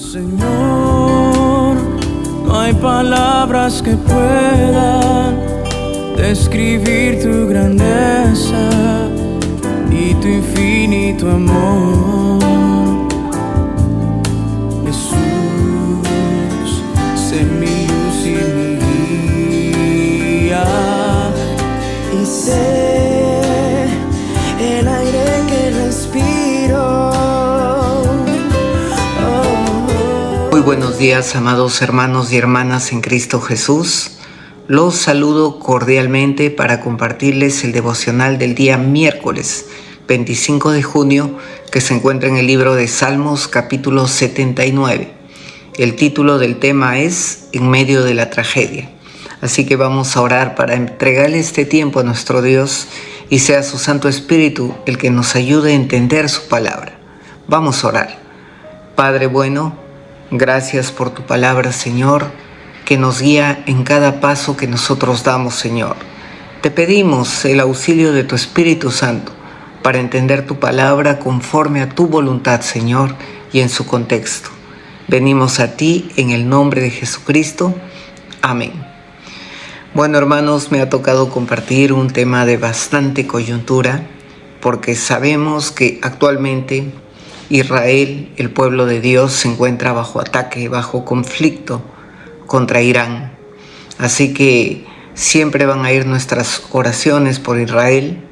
Señor, no hay palabras que puedan describir tu grandeza y tu infinito amor. Jesús, sé mi luz y mi guía, y sé el aire que respiro. Muy buenos días, amados hermanos y hermanas en Cristo Jesús. Los saludo cordialmente para compartirles el devocional del día miércoles 25 de junio que se encuentra en el libro de Salmos capítulo 79. El título del tema es En medio de la tragedia. Así que vamos a orar para entregarle este tiempo a nuestro Dios y sea su Santo Espíritu el que nos ayude a entender su palabra. Vamos a orar. Padre bueno, gracias por tu palabra, Señor, que nos guía en cada paso que nosotros damos, Señor. Te pedimos el auxilio de tu Espíritu Santo para entender tu palabra conforme a tu voluntad, Señor, y en su contexto. Venimos a ti en el nombre de Jesucristo. Amén. Bueno, hermanos, me ha tocado compartir un tema de bastante coyuntura, porque sabemos que actualmente Israel, el pueblo de Dios, se encuentra bajo ataque, bajo conflicto contra Irán. Así que siempre van a ir nuestras oraciones por Israel,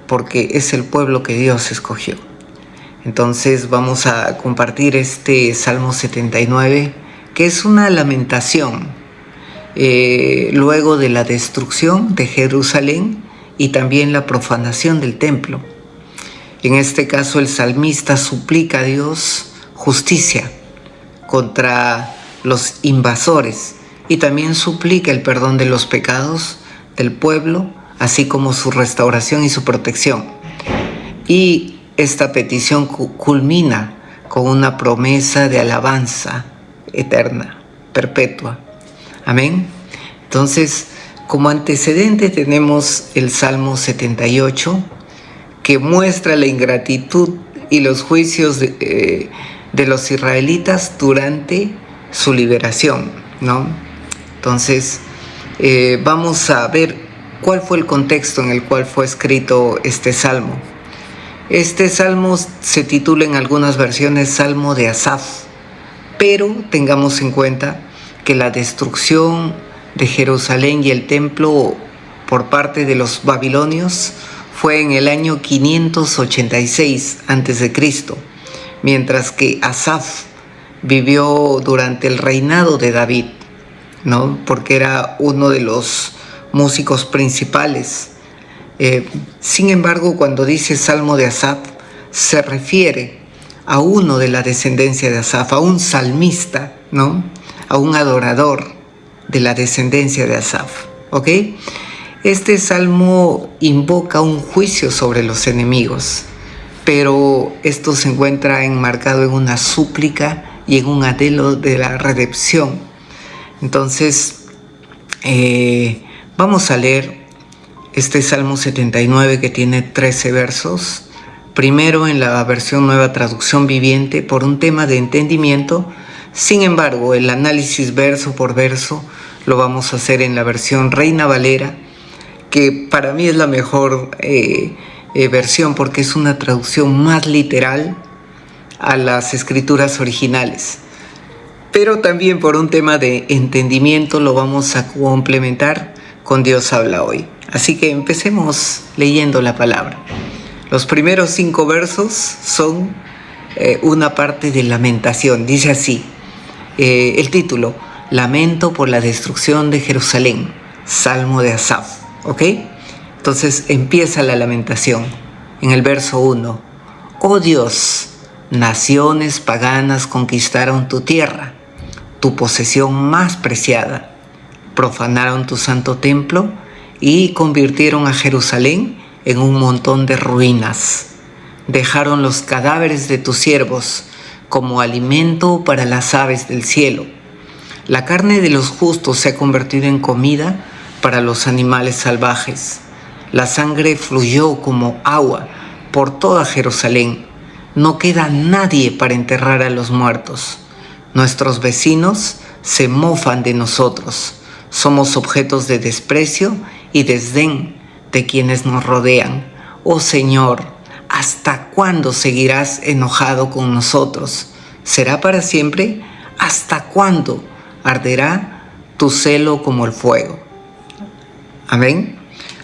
porque es el pueblo que Dios escogió. Entonces vamos a compartir este Salmo 79, que es una lamentación luego de la destrucción de Jerusalén y también la profanación del templo. En este caso el salmista suplica a Dios justicia contra los invasores y también suplica el perdón de los pecados del pueblo, así como su restauración y su protección. Y esta petición culmina con una promesa de alabanza eterna, perpetua. Amén. Entonces, como antecedente tenemos el Salmo 78, que muestra la ingratitud y los juicios de los israelitas durante su liberación, ¿no? Entonces, vamos a ver cuál fue el contexto en el cual fue escrito este salmo. Este salmo se titula en algunas versiones Salmo de Asaf, pero tengamos en cuenta que la destrucción de Jerusalén y el templo por parte de los babilonios fue en el año 586 a.C., mientras que Asaf vivió durante el reinado de David, ¿no? Porque era uno de los músicos principales. Sin embargo, cuando dice Salmo de Asaf, se refiere a uno de la descendencia de Asaf, a un salmista, ¿no? A un adorador de la descendencia de Asaf, ¿ok? Este salmo invoca un juicio sobre los enemigos, pero esto se encuentra enmarcado en una súplica y en un anhelo de la redención. Entonces, vamos a leer este Salmo 79 que tiene 13 versos. Primero en la versión Nueva Traducción Viviente por un tema de entendimiento. Sin embargo, el análisis verso por verso lo vamos a hacer en la versión Reina Valera, que para mí es la mejor versión porque es una traducción más literal a las escrituras originales. Pero también por un tema de entendimiento lo vamos a complementar con Dios habla hoy. Así que empecemos leyendo la palabra. Los primeros 5 versos son una parte de lamentación. Dice así, el título, Lamento por la destrucción de Jerusalén, Salmo de Asaf. ¿Ok? Entonces empieza la lamentación en el verso 1. Oh Dios, naciones paganas conquistaron tu tierra, tu posesión más preciada. Profanaron tu santo templo y convirtieron a Jerusalén en un montón de ruinas. Dejaron los cadáveres de tus siervos como alimento para las aves del cielo. La carne de los justos se ha convertido en comida para los animales salvajes. La sangre fluyó como agua por toda Jerusalén. No queda nadie para enterrar a los muertos. Nuestros vecinos se mofan de nosotros. Somos objetos de desprecio y desdén de quienes nos rodean. Oh Señor, ¿hasta cuándo seguirás enojado con nosotros? ¿Será para siempre? ¿Hasta cuándo arderá tu celo como el fuego? Amén.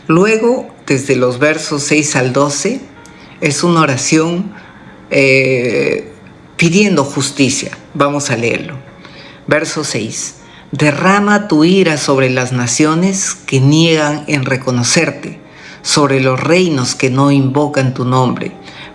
Luego, desde los versos 6 al 12, es una oración pidiendo justicia. Vamos a leerlo. Verso 6. Derrama tu ira sobre las naciones que niegan en reconocerte, sobre los reinos que no invocan tu nombre,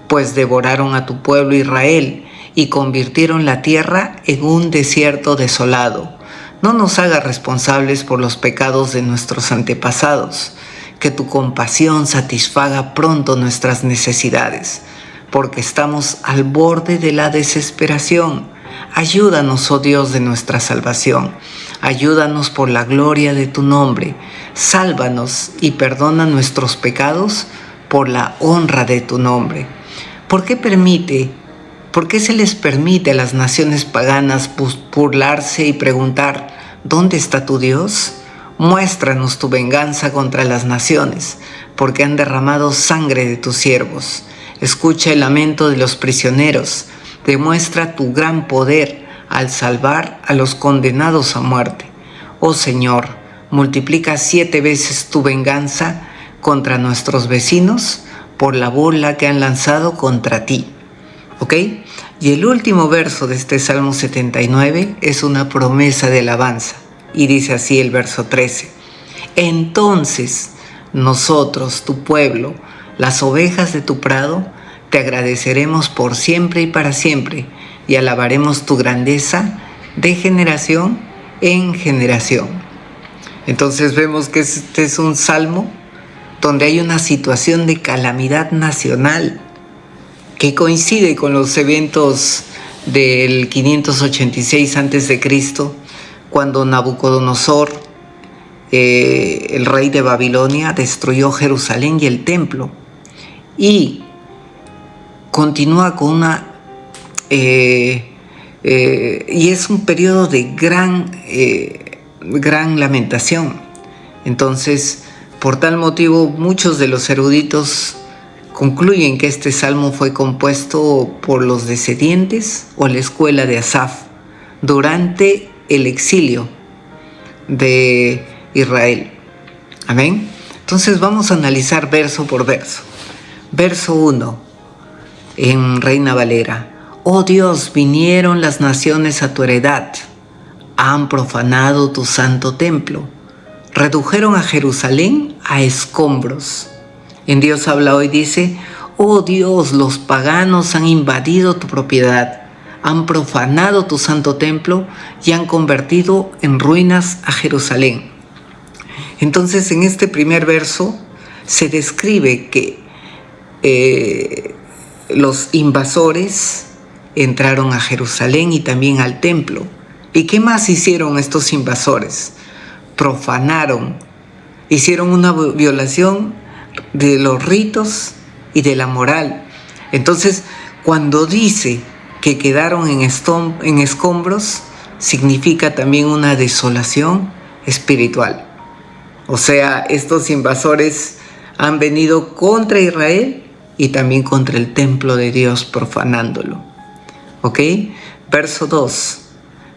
pues devoraron a tu pueblo Israel y convirtieron la tierra en un desierto desolado. No nos hagas responsables por los pecados de nuestros antepasados, que tu compasión satisfaga pronto nuestras necesidades, porque estamos al borde de la desesperación. Ayúdanos, oh Dios de nuestra salvación. Ayúdanos por la gloria de tu nombre. Sálvanos y perdona nuestros pecados por la honra de tu nombre. ¿Por qué se les permite a las naciones paganas burlarse y preguntar, ¿dónde está tu Dios? Muéstranos tu venganza contra las naciones, porque han derramado sangre de tus siervos. Escucha el lamento de los prisioneros. Demuestra tu gran poder al salvar a los condenados a muerte. Oh Señor, multiplica 7 veces tu venganza contra nuestros vecinos por la burla que han lanzado contra ti. ¿Ok? Y el último verso de este Salmo 79 es una promesa de alabanza. Y dice así el verso 13. Entonces nosotros, tu pueblo, las ovejas de tu prado, te agradeceremos por siempre y para siempre, y alabaremos tu grandeza de generación en generación. Entonces vemos que este es un salmo donde hay una situación de calamidad nacional que coincide con los eventos del 586 a.C., cuando Nabucodonosor, el rey de Babilonia, destruyó Jerusalén y el templo. Y continúa con una... y es un periodo de gran lamentación. Entonces, por tal motivo, muchos de los eruditos concluyen que este salmo fue compuesto por los descendientes o la escuela de Asaf durante el exilio de Israel. Amén. Entonces vamos a analizar verso por verso. Verso 1, en Reina Valera. Oh Dios, vinieron las naciones a tu heredad, han profanado tu santo templo, redujeron a Jerusalén a escombros. En Dios habla hoy dice, oh Dios, los paganos han invadido tu propiedad, han profanado tu santo templo y han convertido en ruinas a Jerusalén. Entonces, en este primer verso se describe que los invasores entraron a Jerusalén y también al templo. ¿Y qué más hicieron estos invasores? Profanaron, hicieron una violación de los ritos y de la moral. Entonces, cuando dice que quedaron en escombros, significa también una desolación espiritual. O sea, estos invasores han venido contra Israel y también contra el templo de Dios, profanándolo. ¿Ok? Verso 2.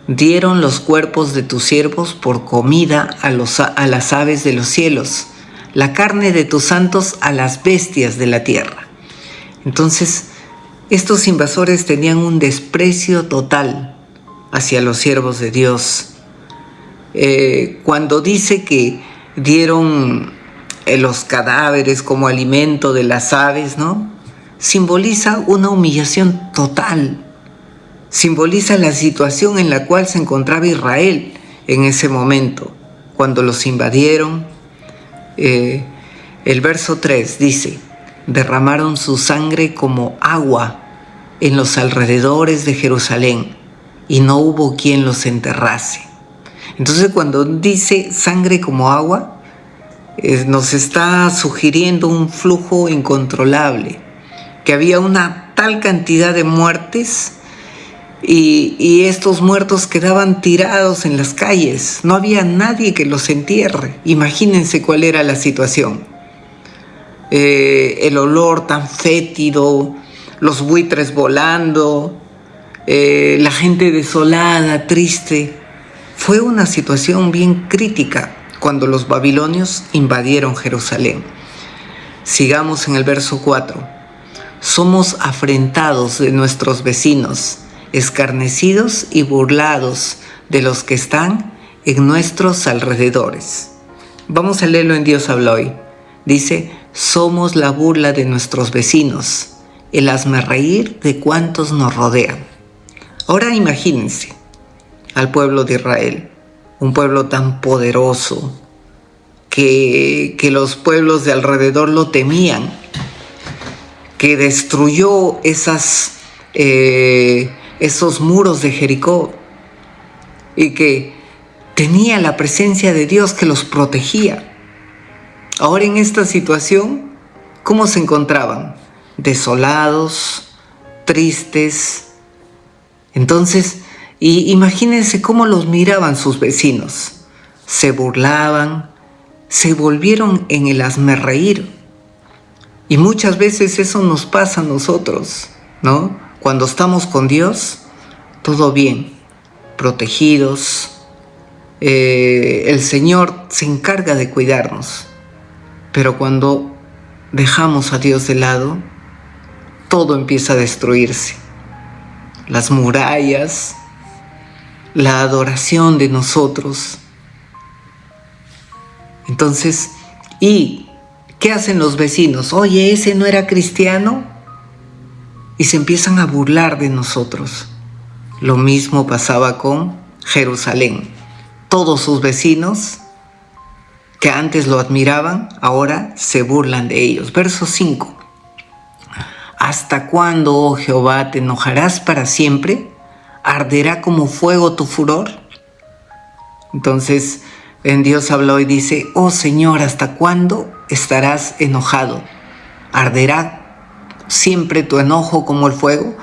Dieron los cuerpos de tus siervos por comida a las aves de los cielos, la carne de tus santos a las bestias de la tierra. Entonces, estos invasores tenían un desprecio total hacia los siervos de Dios. Cuando dice que dieron los cadáveres como alimento de las aves, ¿no? Simboliza una humillación total. Simboliza la situación en la cual se encontraba Israel en ese momento, cuando los invadieron. El verso 3 dice, derramaron su sangre como agua en los alrededores de Jerusalén y no hubo quien los enterrase. Entonces, cuando dice sangre como agua, nos está sugiriendo un flujo incontrolable, que había una tal cantidad de muertes y estos muertos quedaban tirados en las calles. No había nadie que los entierre. Imagínense cuál era la situación. El olor tan fétido, los buitres volando, la gente desolada, triste. Fue una situación bien crítica cuando los babilonios invadieron Jerusalén. Sigamos en el verso 4. Somos afrentados de nuestros vecinos, escarnecidos y burlados de los que están en nuestros alrededores. Vamos a leerlo en Dios habla hoy. Dice, somos la burla de nuestros vecinos, el hazmerreír de cuantos nos rodean. Ahora imagínense al pueblo de Israel, un pueblo tan poderoso que los pueblos de alrededor lo temían, que destruyó esos muros de Jericó y que tenía la presencia de Dios que los protegía. Ahora en esta situación, ¿cómo se encontraban? Desolados, tristes. Entonces, imagínense cómo los miraban sus vecinos. Se burlaban, se volvieron en el hazmerreír. Y muchas veces eso nos pasa a nosotros, ¿no? Cuando estamos con Dios, todo bien, protegidos. El Señor se encarga de cuidarnos. Pero cuando dejamos a Dios de lado, todo empieza a destruirse. Las murallas, la adoración de nosotros. Entonces, ¿y qué hacen los vecinos? Oye, ese no era cristiano. Y se empiezan a burlar de nosotros. Lo mismo pasaba con Jerusalén. Todos sus vecinos que antes lo admiraban, ahora se burlan de ellos. Verso 5. ¿Hasta cuándo, oh Jehová, te enojarás para siempre? ¿Arderá como fuego tu furor? Entonces, en Dios habló y dice, oh Señor, ¿hasta cuándo estarás enojado? ¿Arderá siempre tu enojo como el fuego?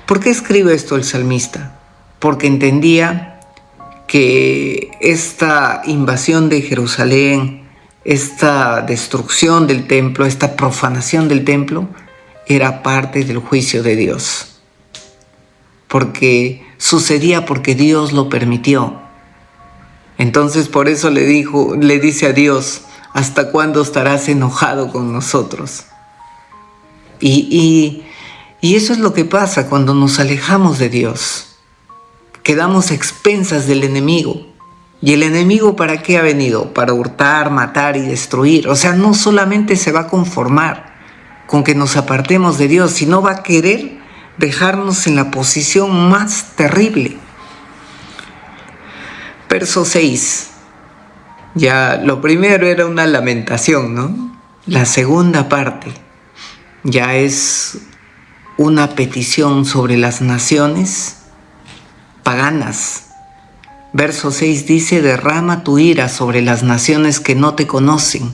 ¿Por qué escribe esto el salmista? Porque entendía que esta invasión de Jerusalén, esta destrucción del templo, esta profanación del templo, era parte del juicio de Dios. Porque sucedía porque Dios lo permitió. Entonces por eso le dice a Dios, ¿hasta cuándo estarás enojado con nosotros? Y eso es lo que pasa cuando nos alejamos de Dios. Quedamos expensas del enemigo. ¿Y el enemigo para qué ha venido? Para hurtar, matar y destruir. O sea, no solamente se va a conformar con que nos apartemos de Dios, sino va a querer dejarnos en la posición más terrible. Verso 6. Ya lo primero era una lamentación, ¿no? La segunda parte ya es una petición sobre las naciones paganas. Verso 6 dice, derrama tu ira sobre las naciones que no te conocen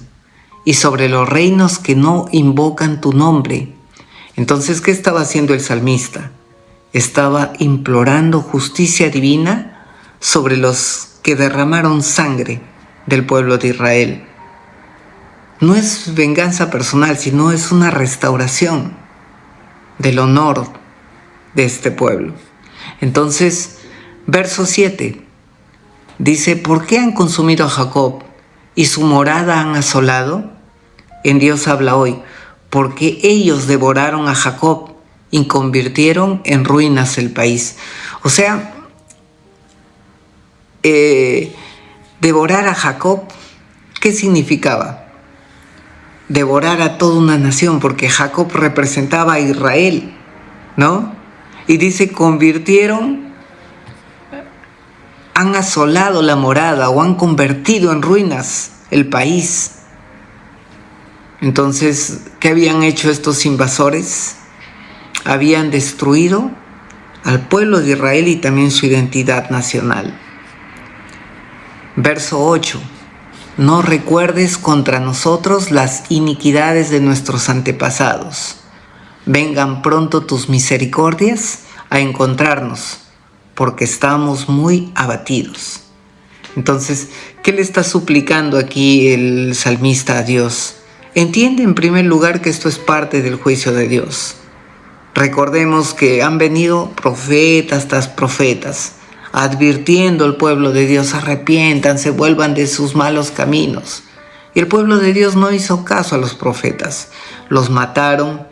y sobre los reinos que no invocan tu nombre. Entonces, ¿qué estaba haciendo el salmista? Estaba implorando justicia divina sobre los que derramaron sangre del pueblo de Israel. No es venganza personal, sino es una restauración del honor de este pueblo. Entonces, verso 7 dice, ¿por qué han consumido a Jacob y su morada han asolado? En Dios habla hoy, porque ellos devoraron a Jacob y convirtieron en ruinas el país. O sea, devorar a Jacob, ¿qué significaba? Devorar a toda una nación, porque Jacob representaba a Israel, ¿no? Y dice, han asolado la morada o han convertido en ruinas el país. Entonces, ¿qué habían hecho estos invasores? Habían destruido al pueblo de Israel y también su identidad nacional. Verso 8. No recuerdes contra nosotros las iniquidades de nuestros antepasados. Vengan pronto tus misericordias a encontrarnos, porque estamos muy abatidos. Entonces, ¿qué le está suplicando aquí el salmista a Dios? Entiende en primer lugar que esto es parte del juicio de Dios. Recordemos que han venido profetas tras profetas, advirtiendo al pueblo de Dios: arrepiéntanse, vuelvan de sus malos caminos. Y el pueblo de Dios no hizo caso a los profetas. Los mataron,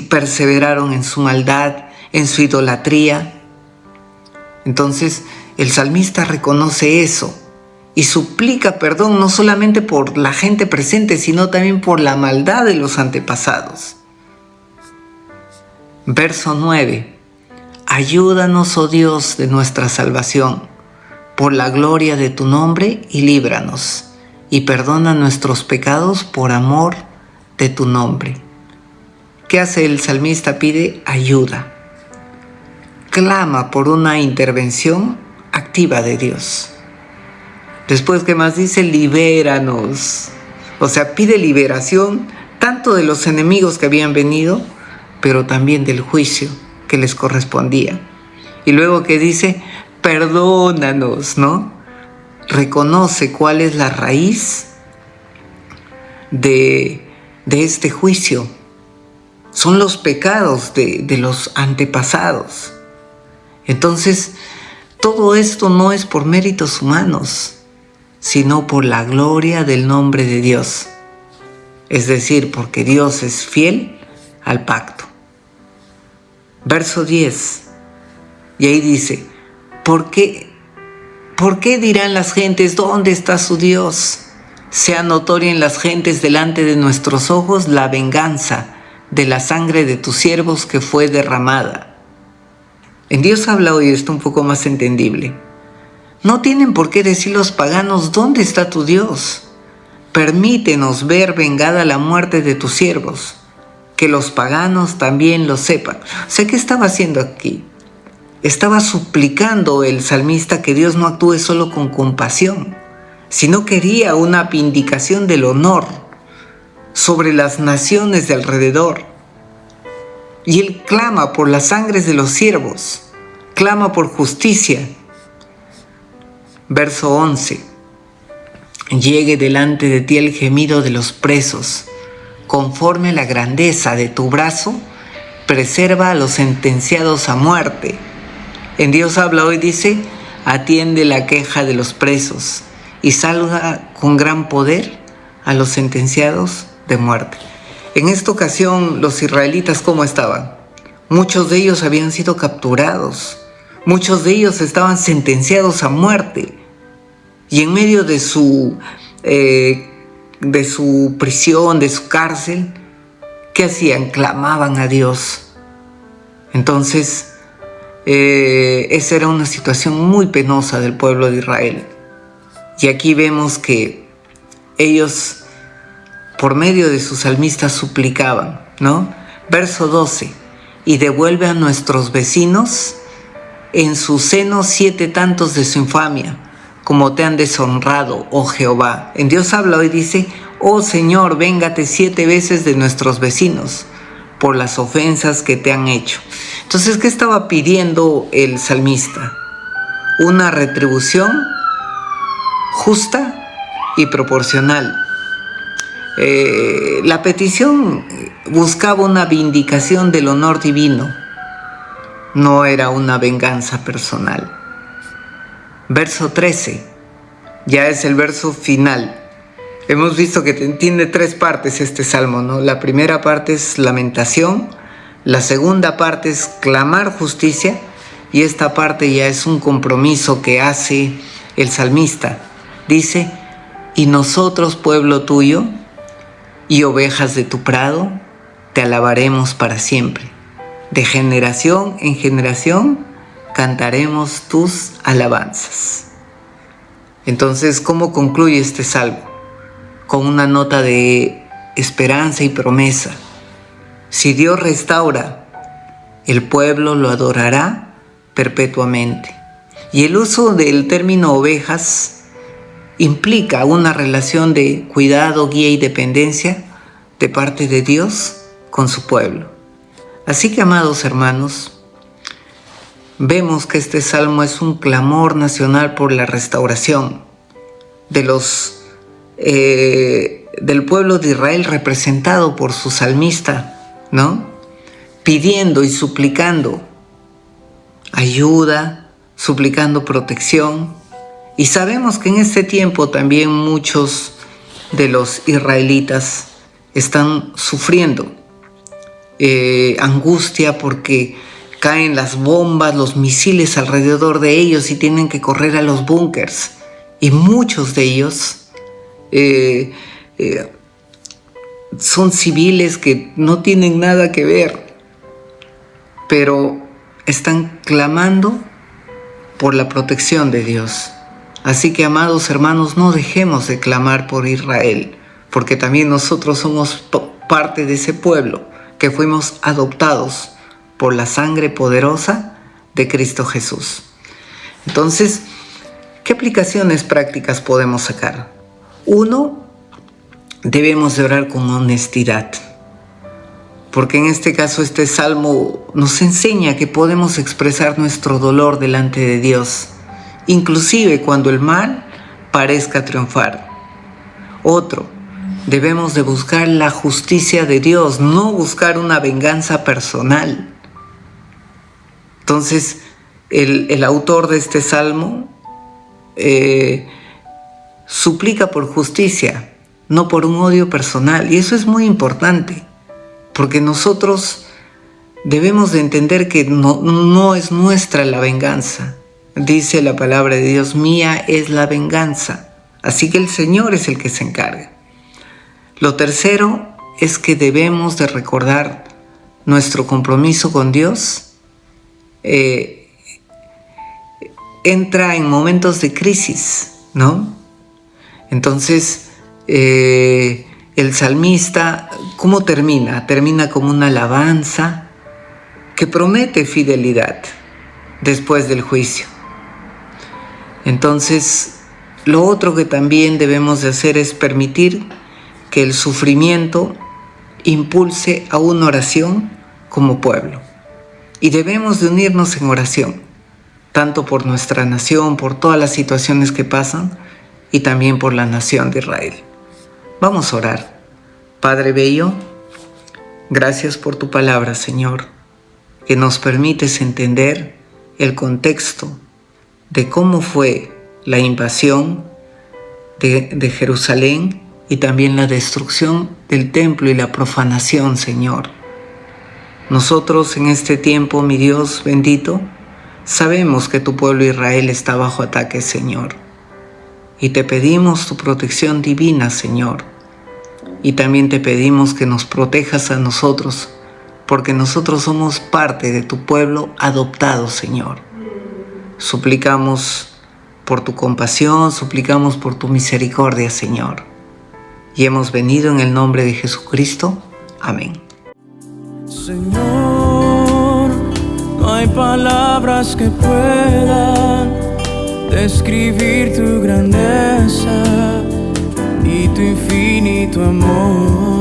perseveraron en su maldad, en su idolatría. Entonces, el salmista reconoce eso y suplica perdón no solamente por la gente presente, sino también por la maldad de los antepasados. Verso 9. Ayúdanos, oh Dios de nuestra salvación, por la gloria de tu nombre, y líbranos, y perdona nuestros pecados por amor de tu nombre. ¿Qué hace el salmista? Pide ayuda. Clama por una intervención activa de Dios. Después, ¿qué más dice? Libéranos. O sea, pide liberación tanto de los enemigos que habían venido, pero también del juicio que les correspondía. Y luego que dice, perdónanos, ¿no? Reconoce cuál es la raíz de este juicio. Son los pecados de los antepasados. Entonces, todo esto no es por méritos humanos, sino por la gloria del nombre de Dios. Es decir, porque Dios es fiel al pacto. Verso 10. Y ahí dice, ¿por qué dirán las gentes, ¿dónde está su Dios? Sea notoria en las gentes delante de nuestros ojos la venganza de la sangre de tus siervos que fue derramada. En Dios habla hoy esto un poco más entendible. No tienen por qué decir los paganos, ¿dónde está tu Dios? Permítenos ver vengada la muerte de tus siervos, que los paganos también lo sepan. O sea, ¿qué estaba haciendo aquí? Estaba suplicando el salmista que Dios no actúe solo con compasión, sino quería una vindicación del honor sobre las naciones de alrededor. Y él clama por las sangres de los siervos, clama por justicia. Verso 11. Llegue delante de ti el gemido de los presos, conforme a la grandeza de tu brazo, preserva a los sentenciados a muerte. En Dios habla hoy, dice, atiende la queja de los presos y salva con gran poder a los sentenciados de muerte. En esta ocasión, los israelitas, ¿cómo estaban? Muchos de ellos habían sido capturados, muchos de ellos estaban sentenciados a muerte, y en medio de su prisión, de su cárcel, ¿qué hacían? Clamaban a Dios. Entonces, esa era una situación muy penosa del pueblo de Israel. Y aquí vemos que ellos, por medio de sus salmistas, suplicaban, ¿no? Verso 12. Y devuelve a nuestros vecinos en su seno 7 tantos de su infamia, como te han deshonrado, oh Jehová. En Dios habla hoy, dice, oh Señor, véngate 7 veces de nuestros vecinos por las ofensas que te han hecho. Entonces, ¿qué estaba pidiendo el salmista? Una retribución justa y proporcional. La petición buscaba una vindicación del honor divino, no era una venganza personal. Verso 13, ya es el verso final. Hemos visto que tiene 3 partes este salmo, ¿no? La primera parte es lamentación, la segunda parte es clamar justicia, y esta parte ya es un compromiso que hace el salmista. Dice, y nosotros, pueblo tuyo, y ovejas de tu prado, te alabaremos para siempre. De generación en generación cantaremos tus alabanzas. Entonces, ¿cómo concluye este salmo? Con una nota de esperanza y promesa. Si Dios restaura, el pueblo lo adorará perpetuamente. Y el uso del término ovejas implica una relación de cuidado, guía y dependencia de parte de Dios con su pueblo. Así que, amados hermanos, vemos que este salmo es un clamor nacional por la restauración del pueblo de Israel representado por su salmista, ¿no? Pidiendo y suplicando ayuda, suplicando protección. Y sabemos que en este tiempo también muchos de los israelitas están sufriendo angustia porque caen las bombas, los misiles alrededor de ellos y tienen que correr a los búnkers. Y muchos de ellos son civiles que no tienen nada que ver, pero están clamando por la protección de Dios. Así que, amados hermanos, no dejemos de clamar por Israel, porque también nosotros somos parte de ese pueblo que fuimos adoptados por la sangre poderosa de Cristo Jesús. Entonces, ¿qué aplicaciones prácticas podemos sacar? 1, debemos de orar con honestidad, porque en este caso este salmo nos enseña que podemos expresar nuestro dolor delante de Dios, inclusive cuando el mal parezca triunfar. Otro, debemos de buscar la justicia de Dios, no buscar una venganza personal. Entonces, el autor de este salmo suplica por justicia, no por un odio personal. Y eso es muy importante, porque nosotros debemos de entender que no es nuestra la venganza. Dice la palabra de Dios, mía es la venganza. Así que el Señor es el que se encarga. Lo tercero es que debemos de recordar nuestro compromiso con Dios. Entra en momentos de crisis, ¿no? Entonces, el salmista, ¿cómo termina? Termina como una alabanza que promete fidelidad después del juicio. Entonces, lo otro que también debemos de hacer es permitir que el sufrimiento impulse a una oración como pueblo. Y debemos de unirnos en oración, tanto por nuestra nación, por todas las situaciones que pasan, y también por la nación de Israel. Vamos a orar. Padre Bello, gracias por tu palabra, Señor, que nos permites entender el contexto de cómo fue la invasión de Jerusalén y también la destrucción del templo y la profanación, Señor. Nosotros en este tiempo, mi Dios bendito, sabemos que tu pueblo Israel está bajo ataque, Señor. Y te pedimos tu protección divina, Señor. Y también te pedimos que nos protejas a nosotros, porque nosotros somos parte de tu pueblo adoptado, Señor. Suplicamos por tu compasión, suplicamos por tu misericordia, Señor. Y hemos venido en el nombre de Jesucristo. Amén. Señor, no hay palabras que puedan describir tu grandeza y tu infinito amor.